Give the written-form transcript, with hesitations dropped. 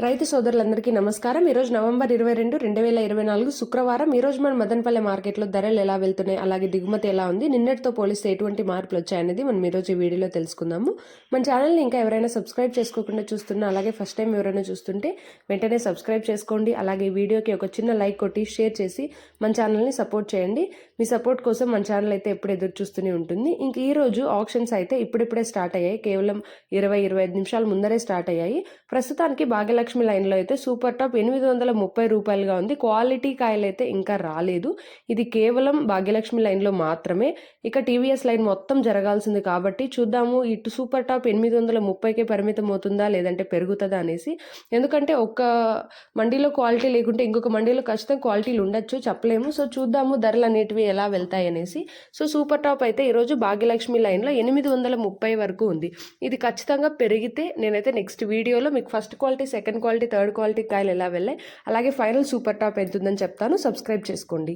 రైతు సోదరులందరికీ నమస్కారం. ఈరోజు నవంబర్ 22, 2024 శుక్రవారం. ఈరోజు మన మదనపల్లె మార్కెట్లో ధరలు ఎలా వెళ్తున్నాయి, అలాగే దిగుమతి ఎలా ఉంది, నిన్నటితో పోలిస్తే ఎటువంటి మార్పులు వచ్చాయనేది మనం ఈరోజు ఈ వీడియోలో తెలుసుకుందాము. మన ఛానల్ని ఇంకా ఎవరైనా సబ్స్క్రైబ్ చేసుకోకుండా చూస్తున్నా, అలాగే ఫస్ట్ టైం ఎవరైనా చూస్తుంటే వెంటనే సబ్స్క్రైబ్ చేసుకోండి. అలాగే ఈ వీడియోకి ఒక చిన్న లైక్ కొట్టి షేర్ చేసి మన ఛానల్ని సపోర్ట్ చేయండి. మీ సపోర్ట్ కోసం మన ఛానల్ అయితే ఎప్పుడు ఎదురు చూస్తూనే ఉంటుంది. ఇంక ఈరోజు ఆప్షన్స్ అయితే ఇప్పుడిప్పుడే స్టార్ట్ అయ్యాయి. కేవలం 20-25 నిమిషాల ముందరే స్టార్ట్ అయ్యాయి. ప్రస్తుతానికి భాగ్యలక్ష్మి లైన్లో అయితే సూపర్ టాప్ 830 రూపాయలుగా ఉంది. క్వాలిటీ కాయలు అయితే ఇంకా రాలేదు. ఇది కేవలం భాగ్యలక్ష్మి లైన్లో మాత్రమే. ఇక టీవీఎస్ లైన్ మొత్తం జరగాల్సింది కాబట్టి చూద్దాము ఇటు సూపర్ టాప్ 830కే పరిమితం అవుతుందా లేదంటే పెరుగుతుందా అనేసి. ఎందుకంటే ఒక్క మండీలో క్వాలిటీ లేకుంటే ఇంకొక మండీలో ఖచ్చితంగా క్వాలిటీలు ఉండొచ్చు, చెప్పలేము. సో చూద్దాము ధరలు అనేటివి ఎలా వెళ్తాయి అనేసి. సో సూపర్ టాప్ అయితే ఈరోజు భాగ్యలక్ష్మి లైన్లో 830 వరకు ఉంది. ఇది ఖచ్చితంగా పెరిగితే నేనైతే నెక్స్ట్ వీడియోలో మీకు first quality, second quality, third quality కాయలు ఎలా వెళ్ళాయి, అలాగే ఫైనల్ సూపర్ టాప్ ఎంత ఉందని చెప్తాను. సబ్స్క్రైబ్ చేసుకోండి.